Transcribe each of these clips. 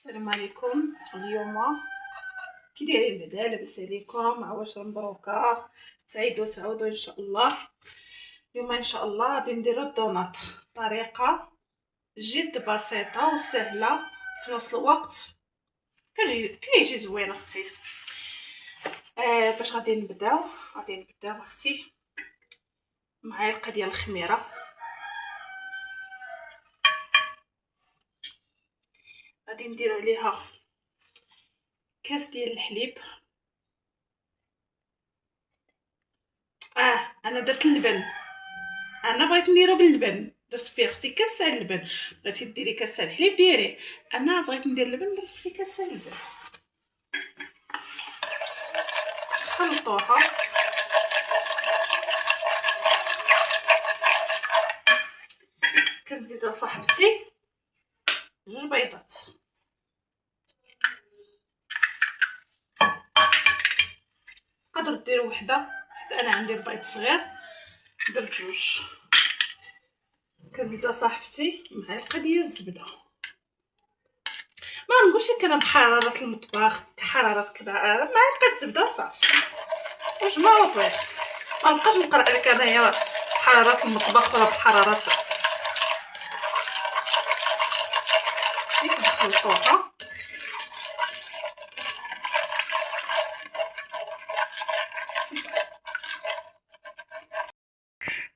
السلام عليكم. اليوم كي دايرين بعدا؟ لاباس عليكم؟ عواش مبروكه تعاودوا ان شاء الله. اليوم ان شاء الله غادي نديرو الدونات بطريقه جد بسيطه وسهله في نفس الوقت كيجي زوين اختي. باش غادي نبداو اختي. معلقه ديال الخميره، غادي نديرو عليها كاس ديال الحليب. انا درت اللبن، انا بغيت نديرو باللبن، درت فيه اختي كاس تاع اللبن. بغيتي ديري كاس تاع الحليب ديريه، انا بغيت ندير اللبن درت اختي كاس تاع اللبن. خلطوها، كنزيدو صاحبتي 2 بيضات. تقدروا ديروا وحده حيت انا عندي البيض صغير، درت 2. كنزيدو صاحبتي معلقه ديال الزبده. ما نقولش لك انا بحراره المطبخ حراره كذا، معلقه الزبده صافي. واش ما بغيت ما نبقاش نقرا لك انايا بحراره المطبخ ولا بحراره. نخلطوها،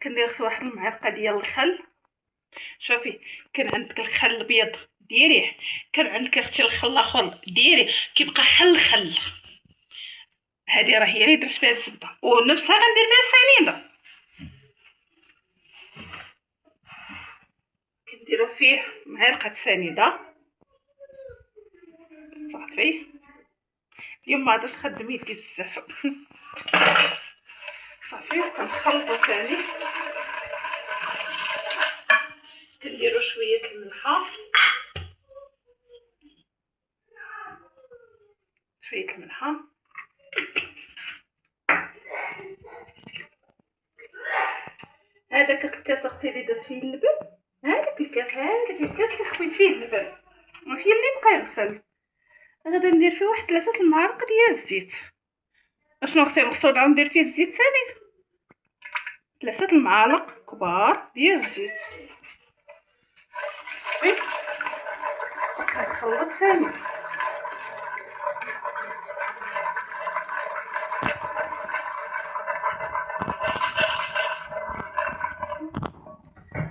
كندير واحد المعلقه ديال الخل. شوفي، كان عندك الخل الابيض ديريه، كان عندك اختي الخل الاخر ديريه، كيبقى خل. هذه راه هي اللي درت فيها الزبده، ونفسها غندير فيها السنيده. كنديروا فيه معلقه سنيده صافي. اليوم ما غاديش نخدم يدي بزاف. صافي كنخلطوا ثاني، كنديروا شويه الملحه، هذاك الكاس اختي اللي درت فيه اللبن، هذاك الكاس اللي خويت فيه اللبن ما فيه اللي بقى يغسل، غادا ندير فيه واحد 3 المعالق ديال الزيت. اشنو اختي نغسلو نعاود ندير فيه الزيت ثاني؟ 3 المعالق كبار ديال الزيت. صافي كنخلط ثاني،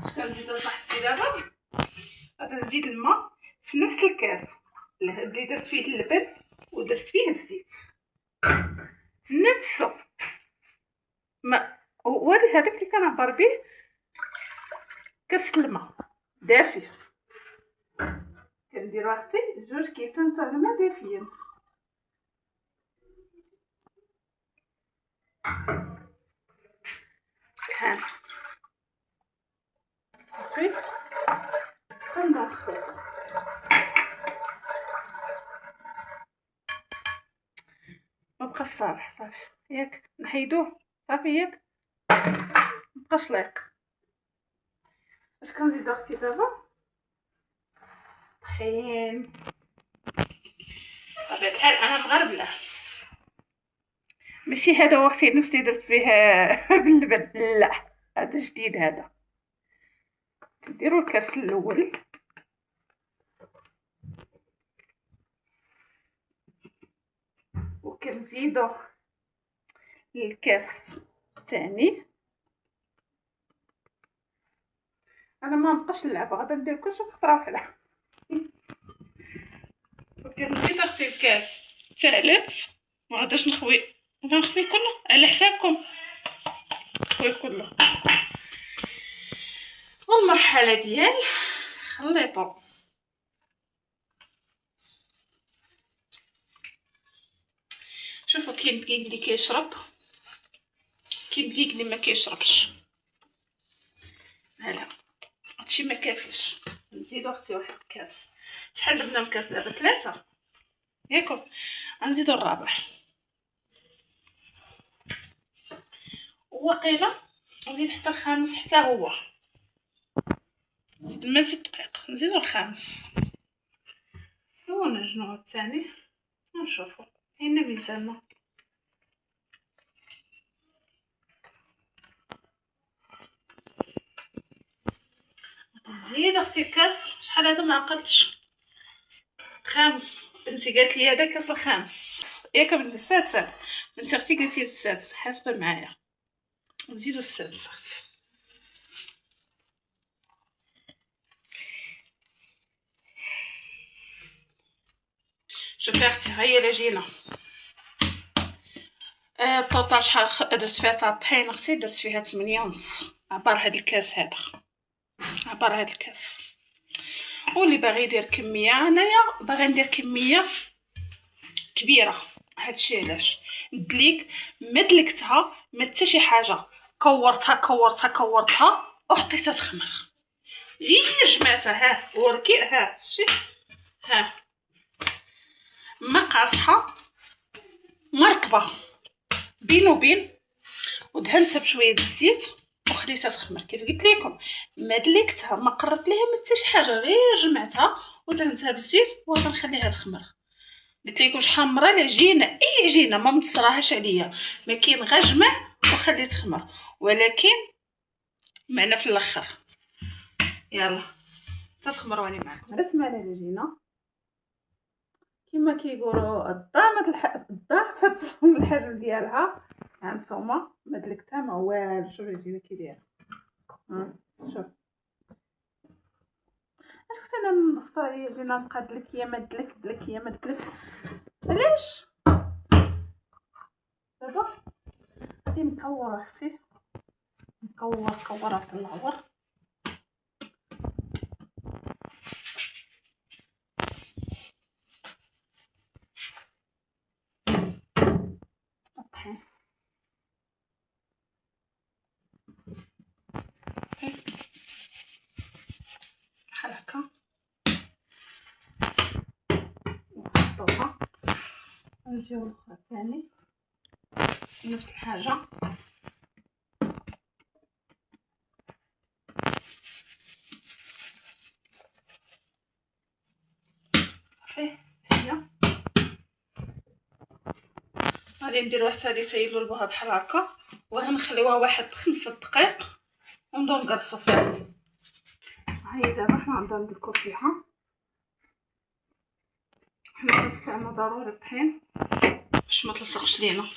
اش كنزيدو صاحبتي دابا؟ غادي نزيد الماء في نفس الكاس اللي درت فيه اللبن ودرت فيه الزيت، نفسه ما وهذا هذاك اللي كنعبر به كاس الماء دافي. كنديرو اختي 2 كيسان تاع الماء دافيين. ها صافي كنخلط، ما بقاش صالح صافي ياك نحيدوه صافي ياك مبقاش لايق. اش كنزيدو اختي دابا؟ طحين. بطبيعة الحال انا مغربله، ماشي هذا هو اختي نفسي درت فيه باللبن، لا هذا جديد. هذا نديرو الكاس الاول، وكنزيدو الكاس الثاني. انا ما نبقاش نلعب، غادا ندير كلشي بخطره واحده. وكنزيد اختي الكاس الثالث، ما غاداش نخوي كله على حسابكم، نخوي كله. والمرحله ديال خليطو، شوفوا كاين دقيق اللي كيشرب، كاين دقيق اللي ما كيشربش. لا هادشي ما كافيش، نزيدو اختي واحد الكاس. شحال درنا الكاس دابا؟ 3 ياكم، غنزيدو الرابع. وقيله نزيد حتى الخامس، حتى هو نزيد مزيد دقيق، نزيدو الخامس. ايوا نجنو الثاني نشوفو هنا ميزاننا. نزيد اختي الكاس. شحال هذا ما عقلتش. 5. بنتي قالت لي هذا كاس الخامس ياك بنتي؟ السادس. بنتي اختي قالت لي السادس، حاسبه معايا. نزيدو السادس اختي. شوفي اختي، هيا لجينا. الطوطال شحال درت فيها تاع الطحين اختي؟ درت فيها 8 ونص. عبر هاد الكاس هذا، عبر هاد الكاس. واللي باغي يدير كميه، انايا باغي ندير كميه كبيره. هادشي علاش ندليك مدلكتها ما حتى شي حاجه، كورتها وحطيتها تخمر. غير جمعتها ها وركي ها شي ها ما قاصحه مرطبه بين وبين، ودهنتها بشويه الزيت وخليتها تخمر. كيف قلت لكم ما دلكتها ما قربت ليها ما حتى شي حاجه، غير جمعتها ودهنتها بالزيت وغنخليها تخمر. قلت لكم شحال مره العجينه، اي عجينه ما متصراهاش عليا، ما كاين غير جمع وخلي تخمر، ولكن معنا في الاخر. يلا تتخمر واني معكم. رسمه على العجينه كما كيقولوا ضعفت من الحجم ديالها. هانتوما ما دلكتها ما والو. شوف العجينه كي دايره. شوف اش خصنا نبسطوا هي العجينه نبقى دلك يا ما دلك يا ما دلك. علاش دابا غادي نكور اختي، كورات العور. الطحين بحال هكا ونحطوها. نجيو الاخرى ثاني نفس الحاجه. صافي هي غادي ندير واحد هادي تيلولبوها بحال هكا، وغنخليوها واحد 5 دقائق ونبداو نقرصو فيها. هاي دابا حنا غنبداو ندلكو فيها. حنا كنستعملو ضروري الطحين باش ما تلصقش لينا.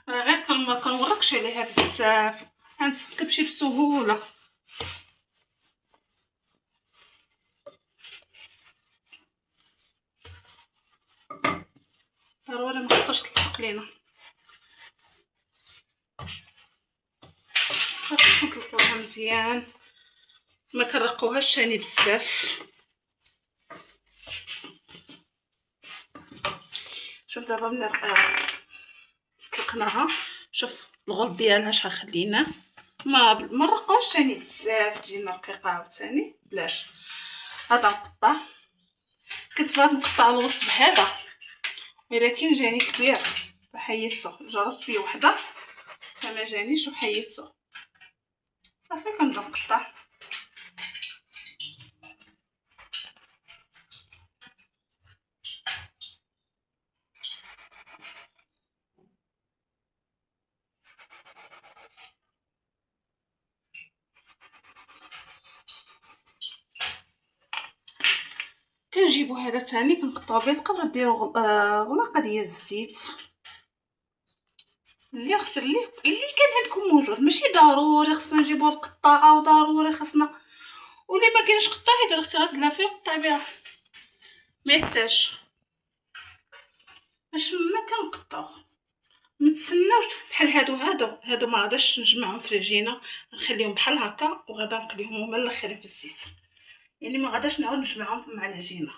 راه غير كنوركش عليها بزاف، غنتكبشي بسهوله. ضروري مخصهاش تلصق لينا. صافي نطلقوها مزيان، ما كنرقوهاش ثاني بزاف. شوف دابا ملي طلقناها، شوف الغلط ديالها شحال خليناه. ما نرقوش ثاني بزاف تجينا رقيقه عاوتاني بلاش. هذا نقطع، كنت بغيت نقطع الوسط بهذا ولكن جاني كبير فحيدته. جربت فيه وحده فما جانيش وحيدته. صافي كنبدا نقطع. كنجيبو هذا ثاني كنقطعو به. تقدروا ديروا غلاقه ديال الزيت اللي كان عندكم موجود، ماشي ضروري خصنا نجيبو القطاعه وضروري خصنا. واللي ما كاينش قطاعه يدير اختي غزله فيه وقطع بها، ما يحتاجش. باش ما كنقطعو متسناوش بحال هادو ما غاداش نجمعهم في العجينه، نخليهم بحال هكا وغادا نقليهم هما الاخرين في الزيت. يعني ما غاداش نعاود نجمعهم مع العجينه،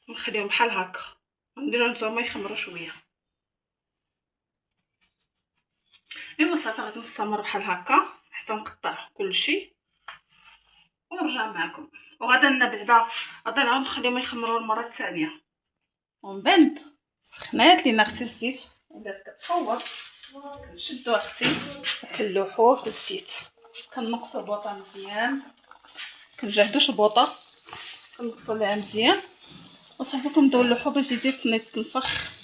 نخليهم بحال هكا ونديرهم نتوما يخمروا شويه. ايوا صافي غادي نستمر بحال هكا حتى نقطع كلشي ونرجع معكم. وغادا بعدا غادا نعاود نخليهم يخمروا المره الثانيه. ومن بعد سخنات لينا اختي الزيت ولات كتفور، كنشدو اختي كنلوحوه في الزيت. كنقص البوطه مزيان، كنجهدوش البوطه، كنغسلها مزيان وصافي كندولحو باش يزيد تنفخ.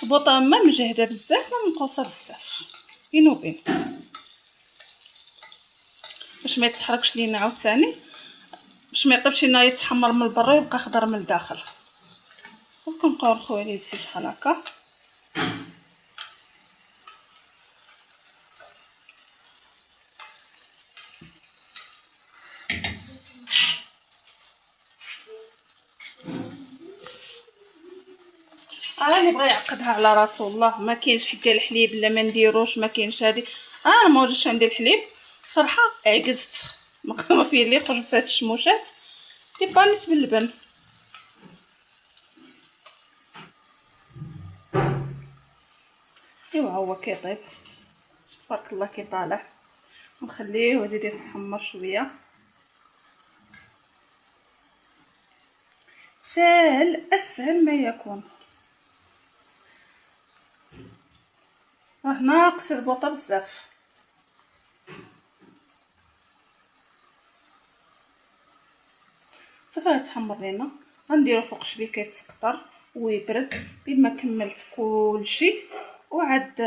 البوطه ما مجهده بزاف ما منقوصه بزاف، بين وبين، باش ما يتحركش لينا عاوتاني، باش ما يطيبش لينا يتحمر من البر ويبقى خضر من الداخل. وكنبقاو نخوي عليه الزيت بحال هكا. راني بغا يعقدها على راسو والله، ما كاينش حكا الحليب لا ما نديروش، ما كاينش هادي. انا ما وجدتش عندي الحليب صراحه، عجزت ما فيه اللي يخرج في هاد الشموشات تيبانيس باللبن. ايوا هو كيطيب تبارك الله كيطالع، نخليه يزيد يتحمر شويه. سهل اسهل ما يكون. راه ناقص البوطه بزاف. صافي غيتحمر لينا، غنديرو فوق شبيكه يتسقطر ويبرد بما كملت كلشي. وعاد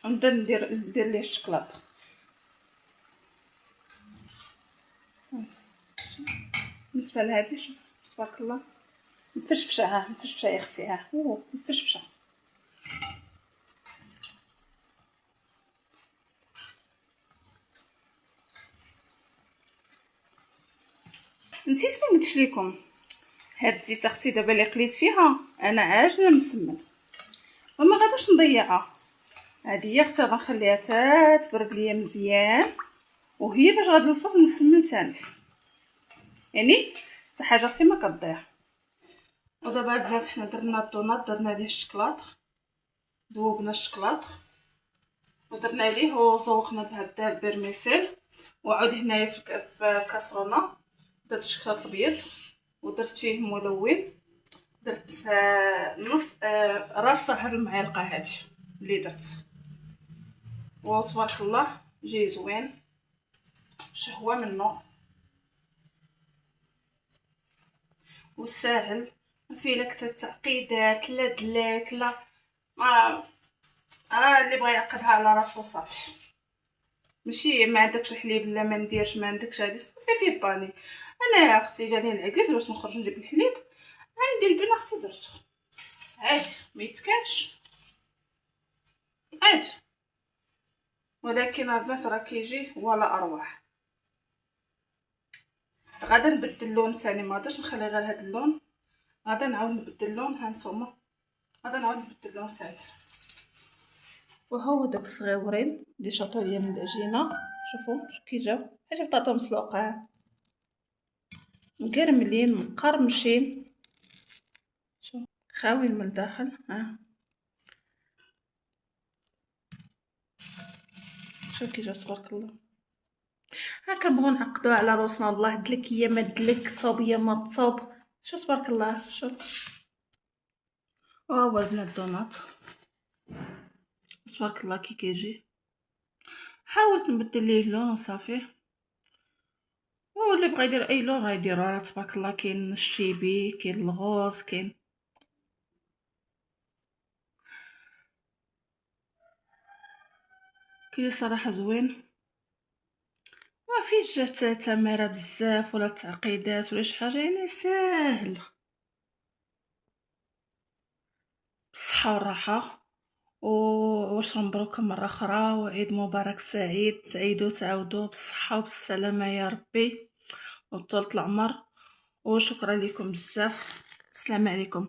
نبدا ندير ليه الشكلاط. بالنسبه لهذه شوف تبارك الله مفشفشه، ها مفشفشه يا اختي، ها مفشفشه. نسيت ما قلتش لكم، هاد الزيت اختي دابا اللي قليت فيها انا عاجله مسمن وما غاداش نضيعها. هذه هي اختي غنخليها حتى تبرد ليا مزيان، وهي باش غادي نوصل نسمن ثاني، يعني حتى حاجه اختي ما كتضيع. ودابا البنات حنا درنا الدونات، درنا ليه الشكلاط، ذوبنا الشكلاط ودرنا ليه وزوقنا بهذا البرميسيل. وعود هنايا في الكاسرونه درت الشكلاط الابيض ودرت فيه ملون، درت نص راس هاد المعلقه هادي اللي درت، وتبارك الله جاي زوين شهوه منه وساهل، ما فيه لا كثر تعقيدات لا دلاك لا ما. اللي بغى يعقدها على راسو صافي، ماشي ما عندكش الحليب لا ما نديرش، ما عندكش هادي صافي ديباني. انا يا اختي جاني العكز باش نخرج نجيب الحليب، عندي البن اختي درتو عادي ما يتكالش عادي، ولكن البنات راه كيجي ولا اروح. غادا نبدل اللون ثاني، ما غاداش نخلي غير هذا اللون، غادا نعاود نبدل اللون. ها نتوما غادا نعاود نبدل اللون ثاني. وهو داك الصغيورين اللي شاطوا ليا من العجينه، شوفوا كي جاو حاجه بطاطا مسلوقه مكرملين مقرمشين، شوف خاوين من الداخل. شوف كي جاو تبارك الله. كنبغيو نعقدو على روسنا والله، دلك يا ما دلك، صوب يا ما تصوب، شوف تبارك الله. شوف هو البنات الدونات تبارك الله كي كيجي. حاولت نبدل ليه اللون وصافي، واللي بغى يدير اي لون راه يديرو، راه تبارك الله كاين الشيبي كاين الغوز كاين صراحه زوين، ما فيش تماره بزاف ولا تعقيدات ولا شي حاجه، يعني ساهل بالصحه والراحه. واش مبروك مره اخرى، وعيد مبارك سعيد، تعيدوا تعاودوا بالصحه وبالسلامه يا ربي وبطولة العمر. وشكرا لكم بزاف، السلام عليكم.